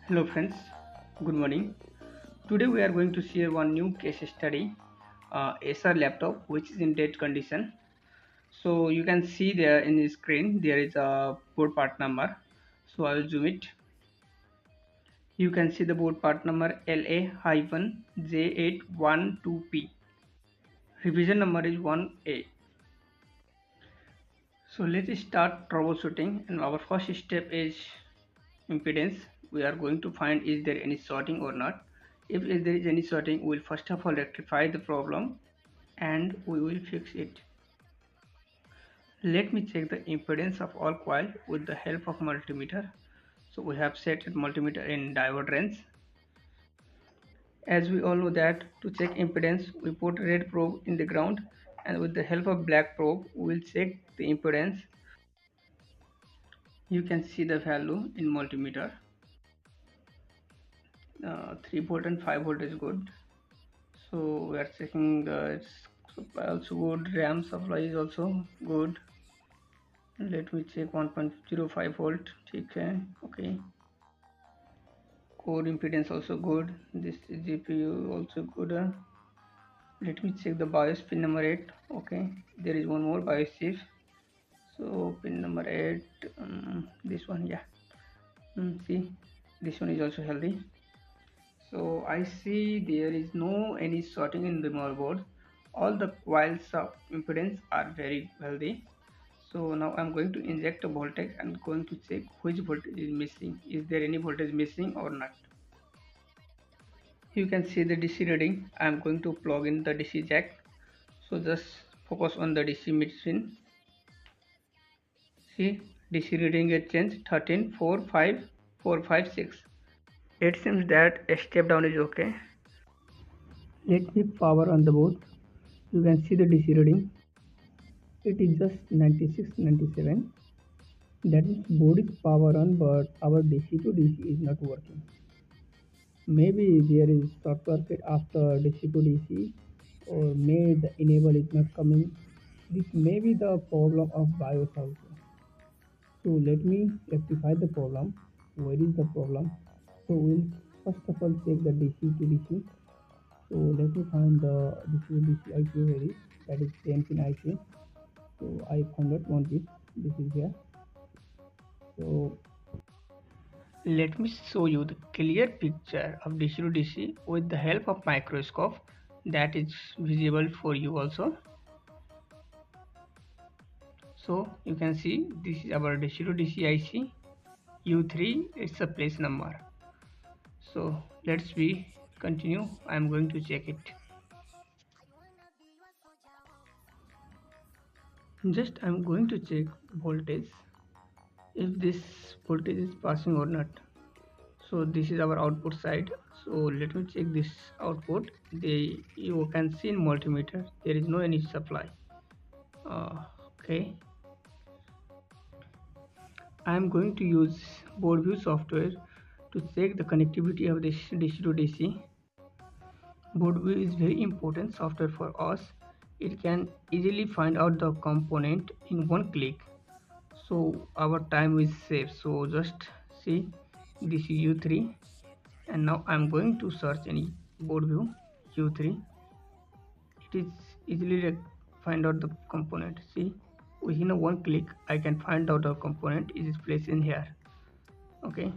Hello friends, good morning. Today we are going to share one new case study, Acer laptop which is in dead condition. So you can see there in the screen there is a board part number. So I will zoom it. You can see the board part number LA-J812P. Revision number is 1A. So let's start troubleshooting, and our first step is impedance. We are going to find is there any sorting or not. If there is any sorting, we will first of all rectify the problem and we will fix it. Let me check the impedance of all coil with the help of multimeter. So we have set multimeter in diode range. As we all know that to check impedance we put red probe in the ground, and with the help of black probe we will check the impedance. You can see the value in multimeter. 3 volt and 5 volt is good. So we are checking the supply also good, RAM supply is also good. Let me check 1.05 volt. Okay. Core impedance also good. This is GPU also good. Let me check the BIOS pin number 8. Okay, there is one more BIOS chip. So pin number 8, this one, yeah. See, this one is also healthy. So I see there is no any sorting in the motherboard. All the coils of impedance are very healthy. So now I'm going to inject a voltage and going to check which voltage is missing. Is there any voltage missing or not? You can see the DC reading. I'm going to plug in the DC jack. So just focus on the DC machine. See, DC reading is changed 13, 4, 5, 4, 5, 6. It seems that a step down is okay. Let me power on the board. You can see the DC reading. It is just 96, 97. That means board is power on, but our DC to DC is not working. Maybe there is short circuit after DC to DC, or may the enable is not coming. This may be the problem of BIOS also. So let me rectify the problem. Where is the problem? So we'll first of all check the DC to DC. So let me find the DC to DC IC where is, that is 10 pin IC. So I found out one bit. This is here. So let me show you the clear picture of DC to DC with the help of microscope that is visible for you also. So you can see this is our DC to DC IC U3, it's a place number. So let's continue. I'm going to check it. Just I'm going to check voltage, if this voltage is passing or not. So this is our output side. So let me check this output. You can see in multimeter there is no any supply. Okay, I am going to use board view software to check the connectivity of this DC to DC. Board view is very important software for us. It can easily find out the component in one click, so our time is saved. So just see, this is U3, and now I'm going to search any board view U3. It is easily find out the component. See, within a one click I can find out the component is placed in here. Okay,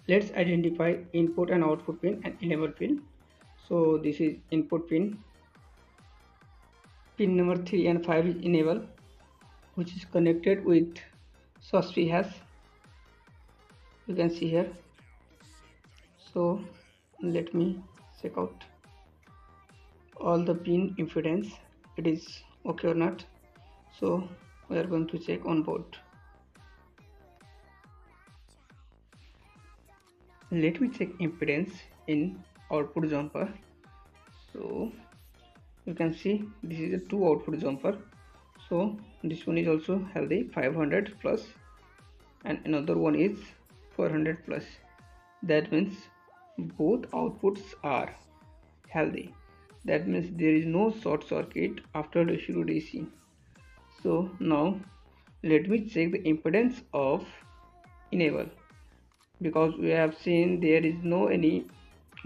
let's identify input and output pin and enable pin. So this is input pin. Pin number 3 and 5 is enable, which is connected with SOSP hash. You can see here. So let me check out all the pin impedance, it is okay or not. So we are going to check on board. Let me check impedance in output jumper. So you can see this is a 2 output jumper. So this one is also healthy, 500 plus, and another one is 400 plus. That means both outputs are healthy. That means there is no short circuit after DC to DC. So now let me check the impedance of enable. because we have seen there is no any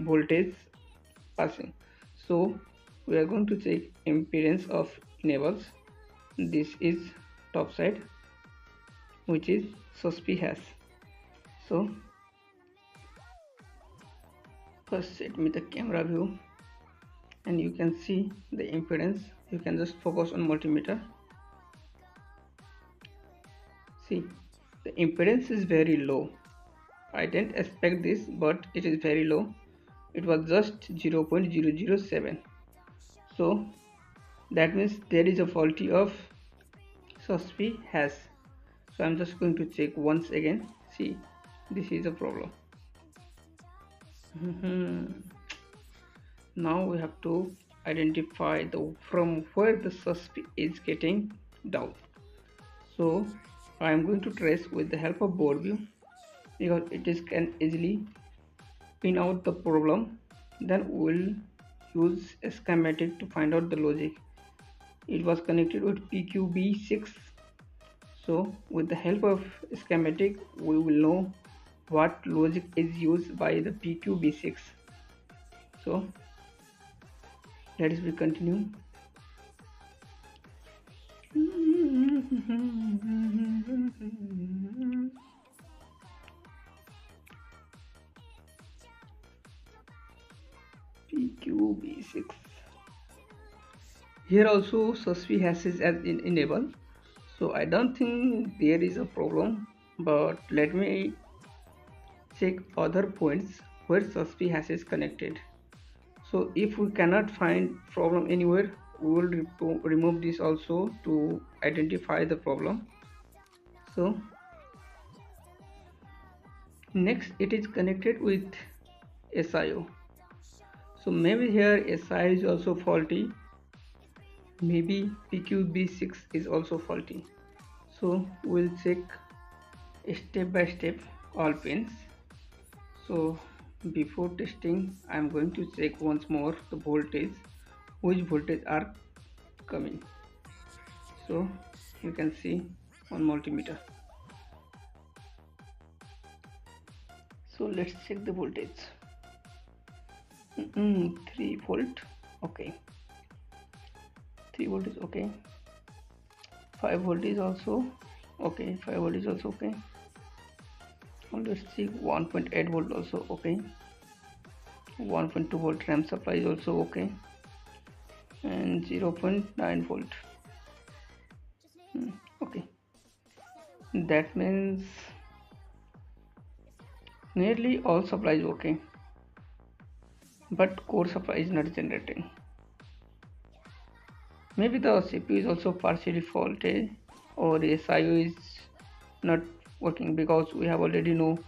voltage passing. So we are going to check impedance of enables. This is top side, which is SOSP has. So first set me the camera view, and you can see the impedance. You can just focus on multimeter. See, the impedance is very low. I didn't expect this, but it is very low. It was just 0.007. So that means there is a faulty of SOSP has. So I'm just going to check once again. See, this is a problem. Now we have to identify the from where the SOSP is getting down. So I am going to trace with the help of board view, because it is can easily pin out the problem. Then we'll use a schematic to find out the logic. It was connected with PQB6. So with the help of schematic, we will know what logic is used by the PQB6. So let us we continue. PQB6. Here also SOSP has as enable. So I don't think there is a problem, but let me check other points where SOSP has is connected. So if we cannot find problem anywhere, we will remove this also to identify the problem. So next it is connected with SIO. So maybe here SIO is also faulty. Maybe PQB6 is also faulty. So we'll check step by step all pins. So before testing, I'm going to check once more the voltage, which voltage are coming. So you can see on multimeter. So let's check the voltage. 3 volt, okay. 3 volt is okay. 5 volt is also okay. 5 volt is also okay. Let's see, 1.8 volt also okay. 1.2 volt RAM supply is also okay, and 0.9 volt. Okay, that means nearly all supply is okay, but core supply is not generating. Maybe the CPU is also partially faulty, or the SIO is not working, because we have already know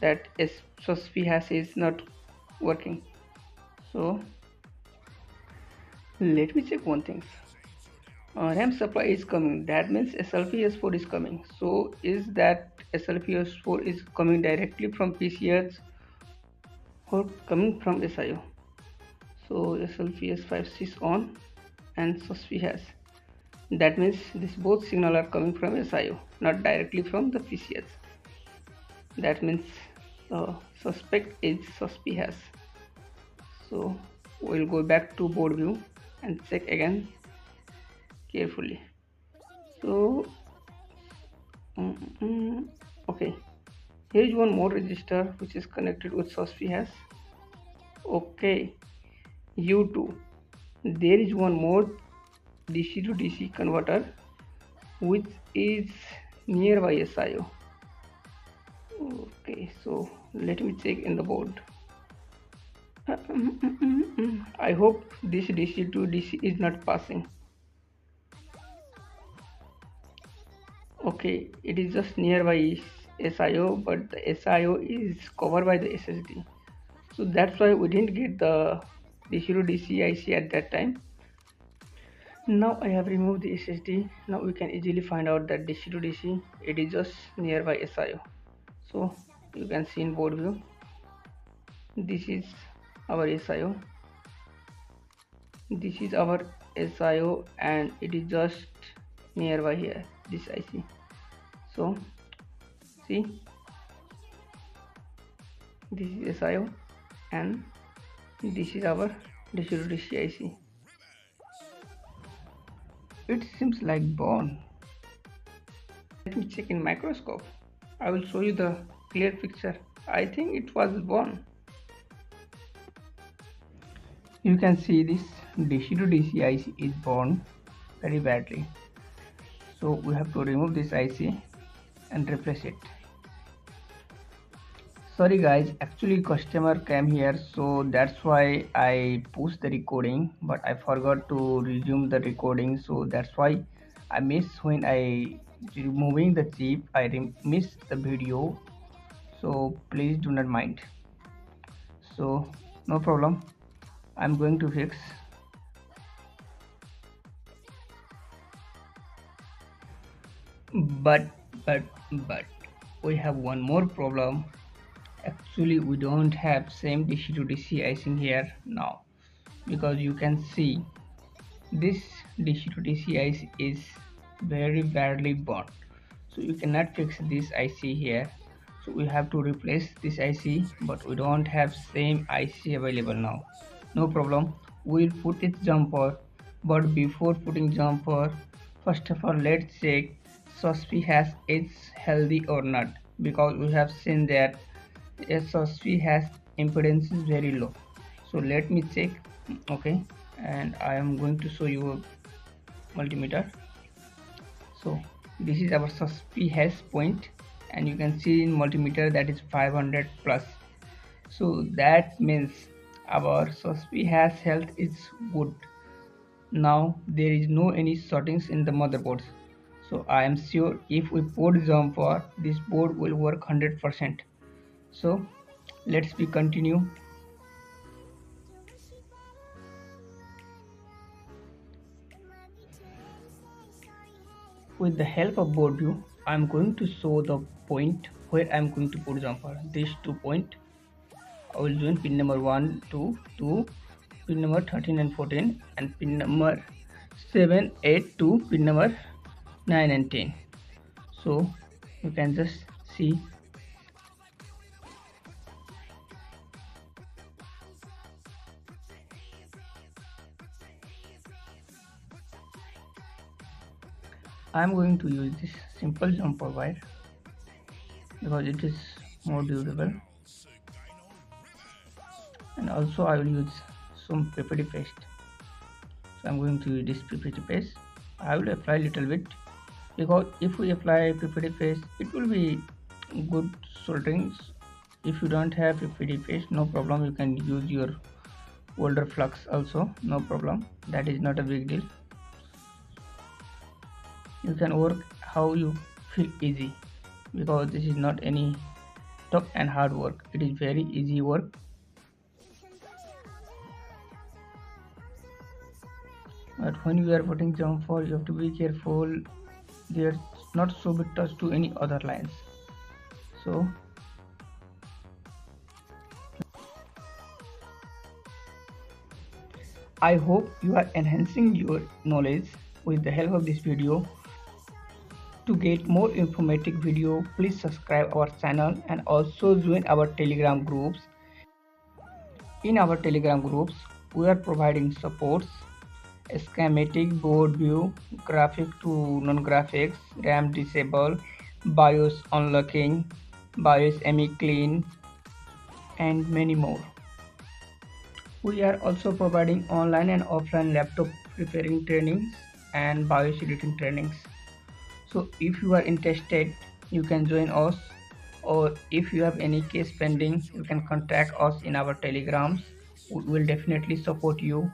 that SOSP has is not working. So let me check one thing. RAM supply is coming, that means SLPS4 is coming. So is that SLPS4 is coming directly from PCH or coming from SIO? So SLPS5 is on and SOSP has. That means this both signal are coming from SIO, not directly from the PCH. That means the suspect is SOSP has. So we'll go back to board view and check again carefully. So okay, here is one more register which is connected with SOSP has. Okay, U2. There is one more DC to DC converter which is nearby SIO. Okay, so let me check in the board. I hope this DC to DC is not passing. Okay, it is just nearby SIO, but the SIO is covered by the SSD. So that's why we didn't get the DC to DC IC at that time. Now I have removed the SSD. Now we can easily find out that DC to DC, it is just nearby SIO. So you can see in board view, this is our SIO. This is our SIO and it is just nearby here, this IC. So see, This is SIO and this is our DC-to-DC IC. It seems like bone. Let me check in microscope. I will show you the clear picture. I think it was bone. You can see this DC-to-DC IC is burned very badly. So we have to remove this IC and replace it. Sorry guys, actually customer came here, so that's why I pushed the recording, but I forgot to resume the recording, so that's why I missed when I removing the chip. I missed the video, so please do not mind. So no problem, I'm going to fix. But we have one more problem. Actually we don't have same DC to DC icing here now, because you can see this DC to DC IC is very badly burnt, so you cannot fix this IC here. So we have to replace this IC, but we don't have same IC available now. No problem, we'll put its jumper, but before putting jumper, first of all let's check SOSP has it's healthy or not, because we have seen that SOSP has impedance is very low. So let me check. Okay, and I am going to show you a multimeter. So this is our SOSP has point, and you can see in multimeter that is 500 plus. So that means our SOSP has health is good. Now there is no any shortings in the motherboards, so I am sure if we put jumper, this board will work 100%. So let's be continue. With the help of board view, I am going to show the point where I am going to put jumper. These 2 points, I will join pin number 1, 2, 2, pin number 13 and 14, and pin number 7, 8 to pin number 9 and 10. So you can just see. I am going to use this simple jumper wire because it is more durable, and also I will use some PPT paste. So I am going to use this PPT paste. I will apply little bit, because if we apply PPT paste, it will be good soldering. If you don't have PPT paste, no problem, you can use your older flux also, no problem, that is not a big deal. You can work how you feel easy, because this is not any tough and hard work, it is very easy work. But when you are putting jumper, you have to be careful there's not so be touched to any other lines. So I hope you are enhancing your knowledge with the help of this video. To get more informative video, please subscribe our channel and also join our Telegram groups. In our Telegram groups, we are providing supports, schematic, board view, graphic to non-graphics, RAM disable, BIOS unlocking, BIOS ME clean, and many more. We are also providing online and offline laptop repairing trainings and BIOS editing trainings. So if you are interested, you can join us, or if you have any case pending, you can contact us in our telegrams. We will definitely support you.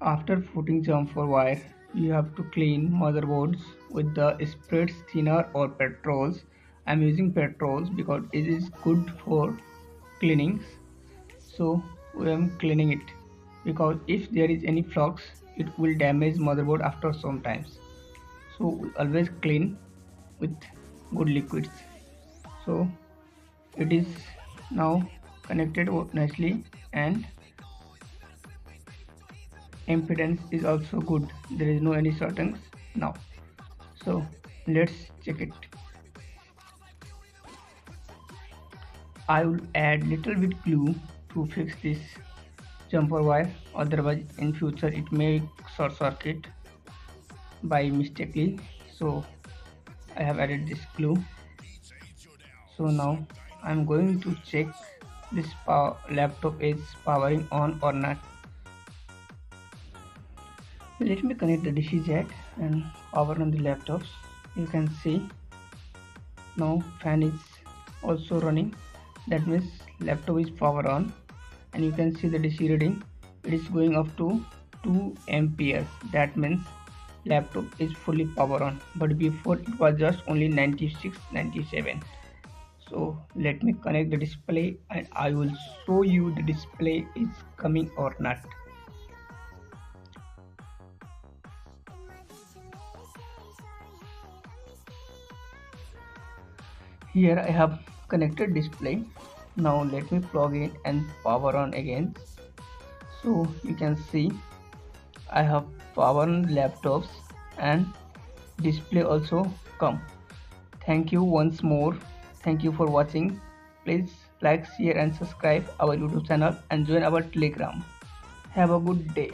After putting jumper wire, you have to clean motherboards with the spirits thinner or petrols. I am using petrols because it is good for cleanings. So I am cleaning it, because if there is any flux, it will damage motherboard after some times. So we always clean with good liquids. So it is now connected nicely, and impedance is also good, there is no any shortings now. So let's check it. I will add little bit glue to fix this jumper wire, otherwise in future it may short circuit by mistakenly. So I have added this glue. So now I'm going to check this laptop is powering on or not. Let me connect the DC jack and power on the laptops. You can see now fan is also running. That means laptop is power on, and you can see the DC reading. It is going up to 2 amperes. That means laptop is fully power on, but before it was just only 96, 97. So let me connect the display and I will show you the display is coming or not. Here I have connected display. Now let me plug in and power on again. So you can see I have power on laptops and display also come. Thank you once more. Thank you for watching. Please like, share and subscribe our YouTube channel and join our Telegram. Have a good day.